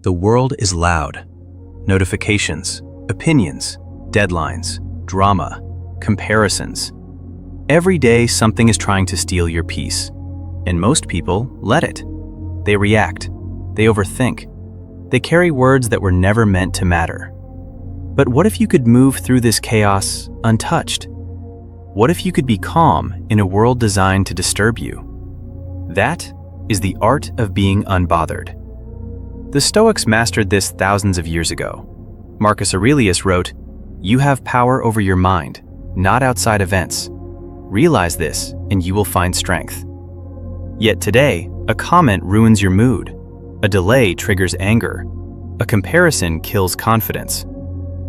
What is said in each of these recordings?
The world is loud. Notifications, opinions, deadlines, drama, comparisons. Every day something is trying to steal your peace. And most people let it. They react. They overthink. They carry words that were never meant to matter. But what if you could move through this chaos untouched? What if you could be calm in a world designed to disturb you? That is the art of being unbothered. The Stoics mastered this thousands of years ago. Marcus Aurelius wrote, "You have power over your mind, not outside events. Realize this, and you will find strength." Yet today, a comment ruins your mood. A delay triggers anger. A comparison kills confidence.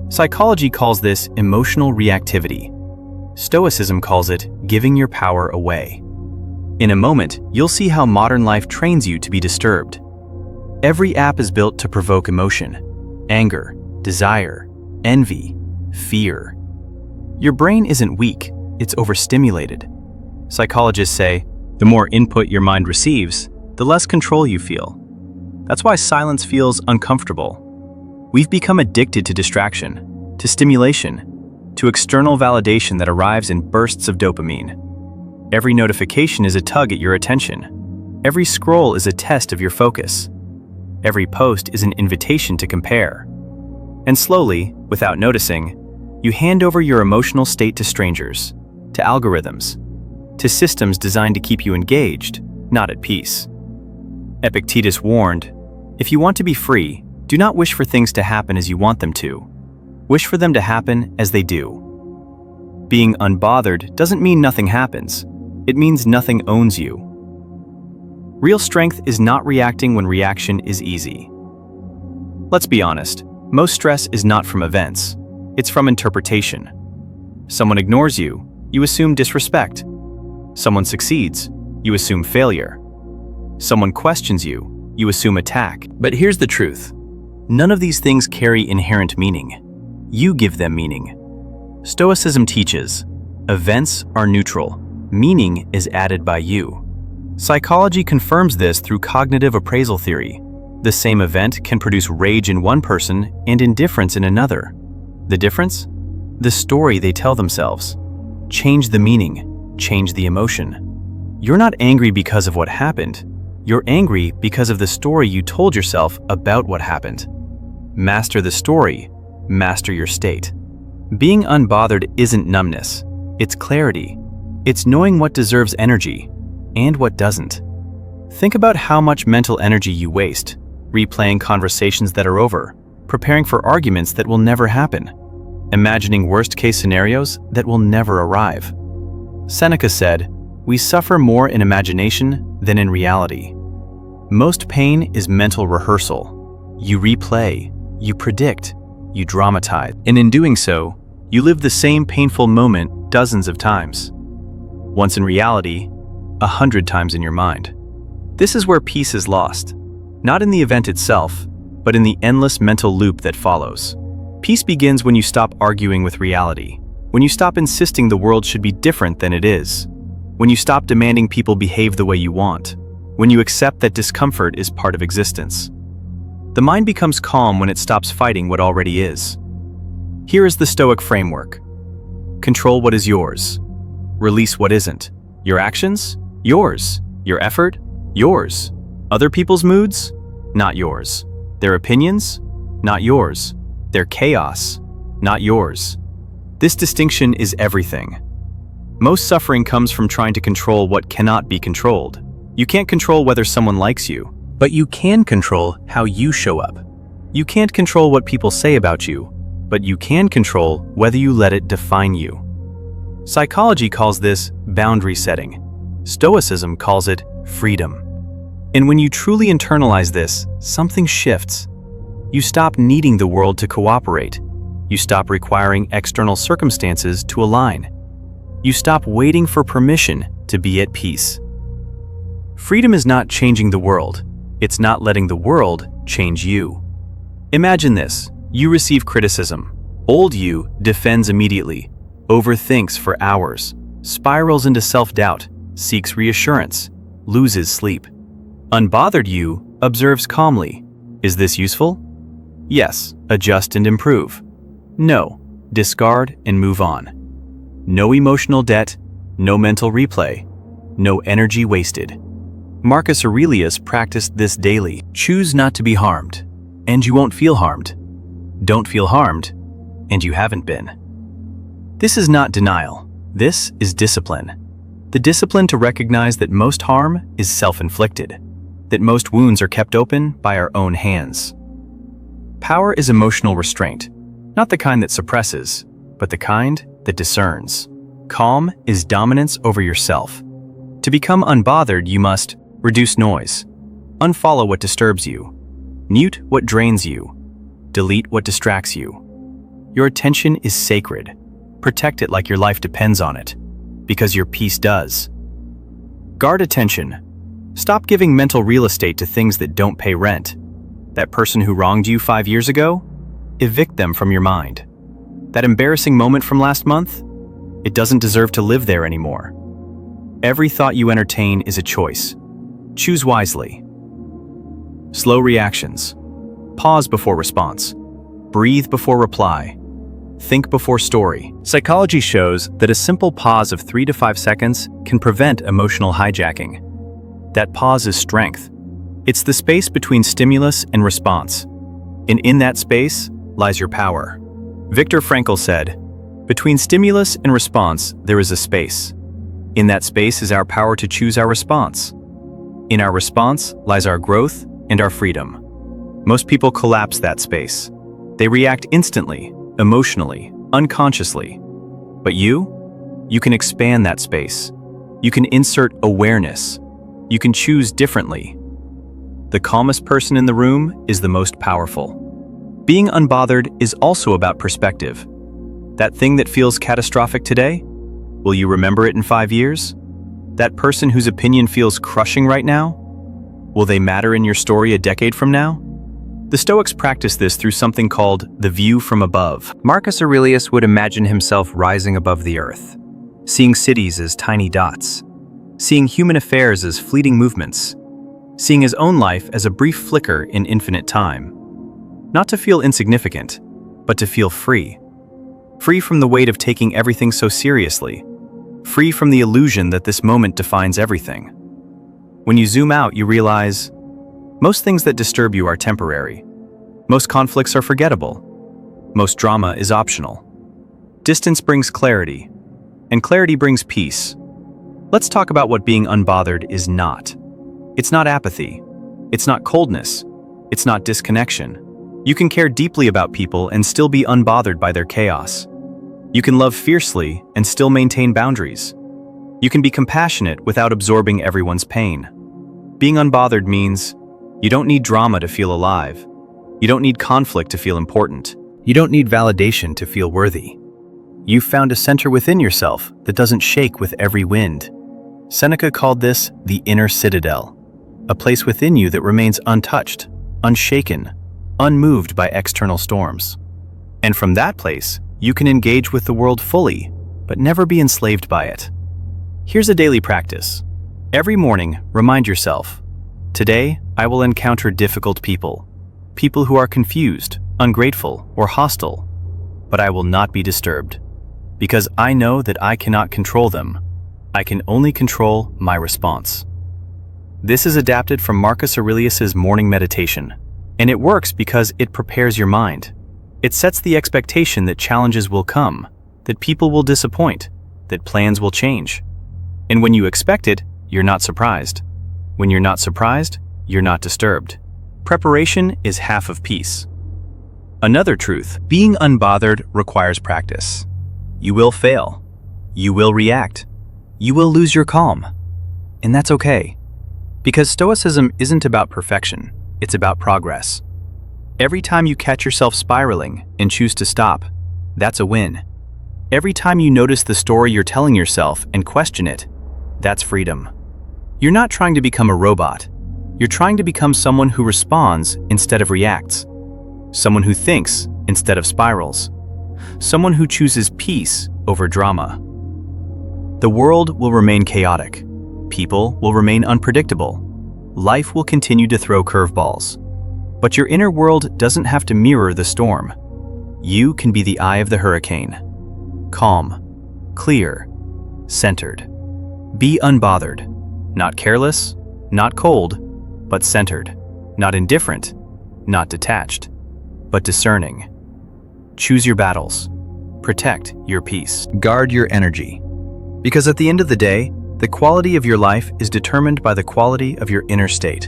Psychology calls this emotional reactivity. Stoicism calls it giving your power away. In a moment, you'll see how modern life trains you to be disturbed. Every app is built to provoke emotion, anger, desire, envy, fear. Your brain isn't weak, it's overstimulated. Psychologists say, the more input your mind receives, the less control you feel. That's why silence feels uncomfortable. We've become addicted to distraction, to stimulation, to external validation that arrives in bursts of dopamine. Every notification is a tug at your attention. Every scroll is a test of your focus. Every post is an invitation to compare. And slowly, without noticing, you hand over your emotional state to strangers, to algorithms, to systems designed to keep you engaged, not at peace. Epictetus warned, if you want to be free, do not wish for things to happen as you want them to. Wish for them to happen as they do. Being unbothered doesn't mean nothing happens. It means nothing owns you. Real strength is not reacting when reaction is easy. Let's be honest, most stress is not from events. It's from interpretation. Someone ignores you, you assume disrespect. Someone succeeds, you assume failure. Someone questions you, you assume attack. But here's the truth. None of these things carry inherent meaning. You give them meaning. Stoicism teaches, events are neutral. Meaning is added by you. Psychology confirms this through cognitive appraisal theory. The same event can produce rage in one person and indifference in another. The difference? The story they tell themselves. Change the meaning, change the emotion. You're not angry because of what happened. You're angry because of the story you told yourself about what happened. Master the story, master your state. Being unbothered isn't numbness, it's clarity. It's knowing what deserves energy and what doesn't. Think about how much mental energy you waste, replaying conversations that are over, preparing for arguments that will never happen, imagining worst-case scenarios that will never arrive. Seneca said, "We suffer more in imagination than in reality." Most pain is mental rehearsal. You replay, you predict, you dramatize, and in doing so, you live the same painful moment dozens of times. Once in reality, 100 times in your mind. This is where peace is lost, not in the event itself, but in the endless mental loop that follows. Peace begins when you stop arguing with reality, when you stop insisting the world should be different than it is, when you stop demanding people behave the way you want, when you accept that discomfort is part of existence. The mind becomes calm when it stops fighting what already is. Here is the Stoic framework. Control what is yours. Release what isn't. Your actions? Yours. Your effort? Yours. Other people's moods? Not yours. Their opinions? Not yours. Their chaos? Not yours. This distinction is everything. Most suffering comes from trying to control what cannot be controlled. You can't control whether someone likes you, but you can control how you show up. You can't control what people say about you, but you can control whether you let it define you. Psychology calls this boundary setting. Stoicism calls it freedom. And when you truly internalize this, something shifts. You stop needing the world to cooperate. You stop requiring external circumstances to align. You stop waiting for permission to be at peace. Freedom is not changing the world. It's not letting the world change you. Imagine this. You receive criticism. Old you defends immediately, overthinks for hours, spirals into self-doubt, seeks reassurance, loses sleep. Unbothered you observes calmly, Is this useful? Yes, adjust and improve. No, discard and move on. No emotional debt, no mental replay, no energy wasted. Marcus Aurelius practiced this daily. Choose not to be harmed, and you won't feel harmed. Don't feel harmed, and you haven't been. This is not denial. This is discipline. The discipline to recognize that most harm is self-inflicted, that most wounds are kept open by our own hands. Power is emotional restraint, not the kind that suppresses, but the kind that discerns. Calm is dominance over yourself. To become unbothered, you must reduce noise, unfollow what disturbs you, mute what drains you, delete what distracts you. Your attention is sacred. Protect it like your life depends on it, because your peace does. Guard attention. Stop giving mental real estate to things that don't pay rent. That person who wronged you 5 years ago? Evict them from your mind. That embarrassing moment from last month? It doesn't deserve to live there anymore. Every thought you entertain is a choice. Choose wisely. Slow reactions. Pause before response. Breathe before reply. Think before story. Psychology shows that a simple pause of 3 to 5 seconds can prevent emotional hijacking. That pause is strength. It's the space between stimulus and response. And in that space lies your power. Viktor Frankl said, "Between stimulus and response, there is a space. In that space is our power to choose our response. In our response lies our growth and our freedom." Most people collapse that space. They react instantly, emotionally, unconsciously. But you can expand that space. You can insert awareness. You can choose differently. The calmest person in the room is the most powerful. Being unbothered is also about perspective. That thing that feels catastrophic today, will you remember it in 5 years? That person whose opinion feels crushing right now, will they matter in your story a decade from now? The Stoics practice this through something called the view from above. Marcus Aurelius would imagine himself rising above the earth, seeing cities as tiny dots, seeing human affairs as fleeting movements, seeing his own life as a brief flicker in infinite time. Not to feel insignificant, but to feel free. Free from the weight of taking everything so seriously. Free from the illusion that this moment defines everything. When you zoom out, you realize most things that disturb you are temporary. Most conflicts are forgettable. Most drama is optional. Distance brings clarity, and clarity brings peace. Let's talk about what being unbothered is not. It's not apathy. It's not coldness. It's not disconnection. You can care deeply about people and still be unbothered by their chaos. You can love fiercely and still maintain boundaries. You can be compassionate without absorbing everyone's pain. Being unbothered means you don't need drama to feel alive. You don't need conflict to feel important. You don't need validation to feel worthy. You've found a center within yourself that doesn't shake with every wind. Seneca called this the inner citadel, a place within you that remains untouched, unshaken, unmoved by external storms. And from that place, you can engage with the world fully, but never be enslaved by it. Here's a daily practice. Every morning, remind yourself, today, I will encounter difficult people, people who are confused, ungrateful, or hostile, but I will not be disturbed, because I know that I cannot control them. I can only control my response. This is adapted from Marcus Aurelius's morning meditation, and it works because it prepares your mind. It sets the expectation that challenges will come, that people will disappoint, that plans will change. And when you expect it, you're not surprised. When you're not surprised, you're not disturbed. Preparation is half of peace. Another truth, being unbothered requires practice. You will fail. You will react. You will lose your calm. And that's okay. Because Stoicism isn't about perfection, it's about progress. Every time you catch yourself spiraling and choose to stop, that's a win. Every time you notice the story you're telling yourself and question it, that's freedom. You're not trying to become a robot. You're trying to become someone who responds instead of reacts. Someone who thinks instead of spirals. Someone who chooses peace over drama. The world will remain chaotic. People will remain unpredictable. Life will continue to throw curveballs. But your inner world doesn't have to mirror the storm. You can be the eye of the hurricane. Calm, clear, centered. Be unbothered. Not careless, not cold, but centered. Not indifferent, not detached, but discerning. Choose your battles. Protect your peace. Guard your energy. Because at the end of the day, the quality of your life is determined by the quality of your inner state.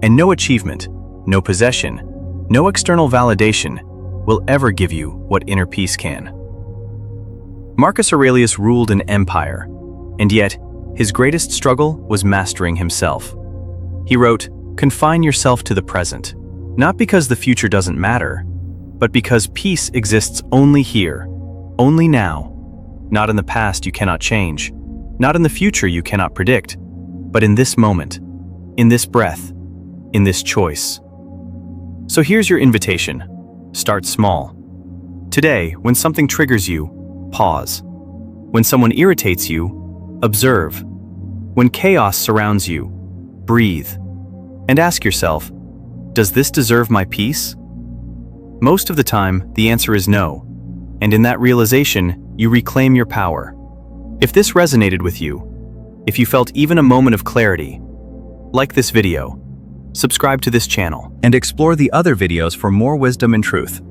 And no achievement, no possession, no external validation will ever give you what inner peace can. Marcus Aurelius ruled an empire, and yet his greatest struggle was mastering himself. He wrote, "Confine yourself to the present, not because the future doesn't matter, but because peace exists only here, only now. Not in the past you cannot change, not in the future you cannot predict, but in this moment, in this breath, in this choice." So here's your invitation. Start small. Today, when something triggers you, pause. When someone irritates you, observe. When chaos surrounds you, breathe. And ask yourself, does this deserve my peace? Most of the time, the answer is no. And in that realization, you reclaim your power. If this resonated with you, if you felt even a moment of clarity, like this video, subscribe to this channel, and explore the other videos for more wisdom and truth.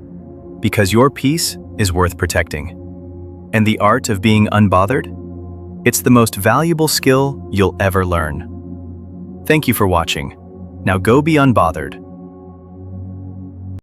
Because your peace is worth protecting. And the art of being unbothered? It's the most valuable skill you'll ever learn. Thank you for watching. Now go be unbothered.